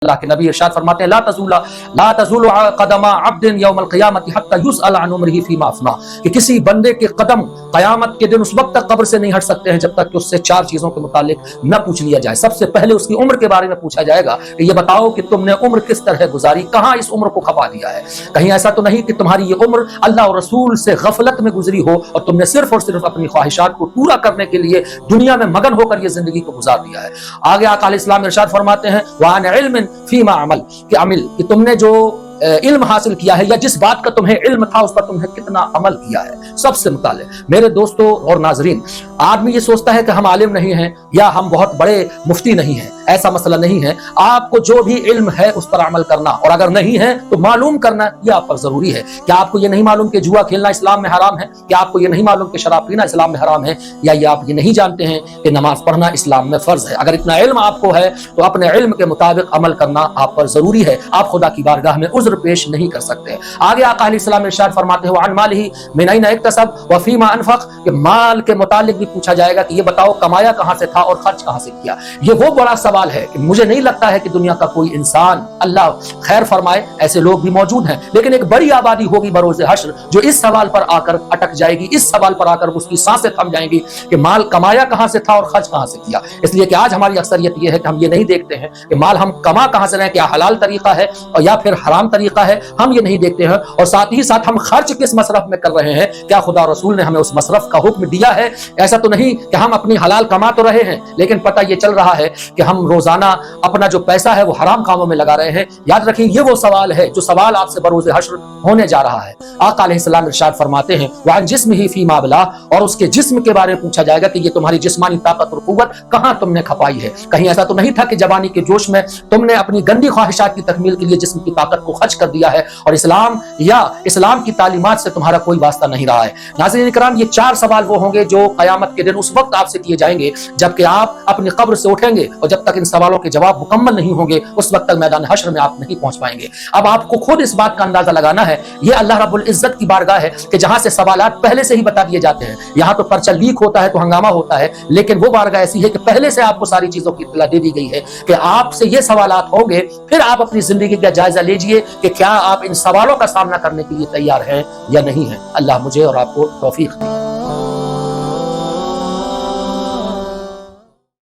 अल्लाह के नबी इरशाद फरमाते हैं ला तज़ूलु क़दमा अब्दिन यौमल क़ियामति हत्ता युसअल अन उम्रिही फ़ीमा अफ़ना, कि किसी बंदे के कदम क़यामत के दिन उस वक्त तक कब्र से नहीं हट सकते हैं जब तक कि उससे 4 चीजों के मुतालिक न पूछ लिया जाए। सबसे पहले उसकी उम्र के बारे में पूछा जाएगा कि ये बताओ कि तुमने उम्र किस तरह गुजारी, कहां इस उम्र को खपा दिया है। कहीं ऐसा तो नहीं कि तुम्हारी ये उम्र अल्लाह और रसूल से गफलत में गुजरी हो और तुमने सिर्फ और सिर्फ अपनी ख्वाहिशात को पूरा करने के लिए दुनिया में मगन होकर ये जिंदगी को गुजार दिया है। आगे आका अलैहिस्सलाम इरशाद फरमाते हैं वान इल्मिन फीमा अमल, कि तुमने जो इल्म हासिल किया है या जिस बात का तुम्हें इल्म था उस पर तुमने कितना अमल किया है, सबसे मुताल्लिक। मेरे दोस्तों और नाजरीन, आदमी ये सोचता है कि हम आलिम नहीं हैं या हम बहुत बड़े मुफ्ती नहीं हैं, ऐसा मसला नहीं है। आपको जो भी इल्म है उस पर अमल करना, और अगर नहीं है तो मालूम करना यह आप पर जरूरी है। क्या आपको ये नहीं मालूम कि जुआ खेलना इस्लाम में हराम है? क्या आपको ये नहीं मालूम कि शराब पीना इस्लाम में हराम है? या ये आप ये नहीं जानते हैं कि नमाज पढ़ना इस्लाम में फर्ज है? अगर इतना इल्म आपको है तो अपने इल्म के मुताबिक अमल करना आप पर जरूरी है। आप खुदा की बारगाह में उज्र पेश नहीं कर सकते। आगे आका अलैहिस्सलाम इरशाद फरमाते हैं वअन मालिही मिन ऐना इक्तसब व फीमा अनफक, कि माल के मुतालिक भी पूछा जाएगा कि ये बताओ कमाया कहां से था और खर्च कहां से किया। ये वो बड़ा सवाल है कि मुझे नहीं लगता है कि दुनिया का कोई इंसान, अल्लाह खैर फरमाए ऐसे लोग भी मौजूद हैं, लेकिन एक बड़ी आबादी होगी बरोज़ हश्र जो इस सवाल पर आकर अटक जाएगी, इस सवाल पर आकर उसकी सांसें थम जाएंगी कि माल कमाया कहां से था और खर्च कहां से किया। इसलिए कि आज हमारी अक्सरियत ये है कि हम ये नहीं देखते हैं कि माल हम कमा कहां से रहे हैं, क्या हलाल तरीका है और या फिर हराम तरीका है, हम ये नहीं देखते हैं। और साथ ही साथ हम खर्च किस मसरफ में कर रहे हैं, क्या खुदा रसूल ने हमें उस मसरफ का हुक्म दिया है? ऐसा तो नहीं कि हम अपनी हलाल कमा तो रहे हैं लेकिन पता ये चल रहा है कि हम रोजाना अपना जो पैसा है वो हराम कामों में लगा रहे हैं। याद रखिए ये वो सवाल है जो सवाल आपसे बरोज़ हश्र होने जा रहा है। आका अलैहिस्सलाम इरशाद फरमाते हैं वअन जिस्मिही फीमा बला, और उसके जिस्म के बारे में पूछा जाएगा कि ये तुम्हारी जिस्मानी ताकत और कुव्वत कहां तुमने खपाई है। कहीं ऐसा तो नहीं था कि जवानी के जोश में तुमने अपनी गंदी ख्वाहिशात की तकमील के लिए जिस्म की ताकत को खर्च कर दिया है और इस्लाम या इस्लाम की तालीमात से तुम्हारा कोई वास्ता नहीं रहा है। नाज़रीन इकराम, ये 4 सवाल वो होंगे जो क़यामत के दिन उस वक्त आपसे किए जाएंगे जबकि आप अपनी कब्र से उठेंगे, और जब तक इन सवालों के जवाब मुकम्मल नहीं होंगे उस वक्त तक मैदान हश्र में आप नहीं पहुंच पाएंगे। अब आपको खुद इस बात का अंदाजा लगाना है, ये अल्लाह रब्बुल इज्जत की बारगाह है कि जहां से सवालात पहले से ही बता दिए जाते हैं। यहाँ तो पर्चा लीक होता है तो हंगामा होता है, लेकिन वो बारगाह ऐसी है कि पहले से आपको सारी चीजों की इत्तला दे दी गई है कि आपसे ये सवालात होंगे। फिर आप अपनी जिंदगी का जायजा लीजिए कि क्या आप इन सवालों का सामना करने के लिए तैयार हैं या नहीं है। अल्लाह मुझे और आपको तौफीक दे।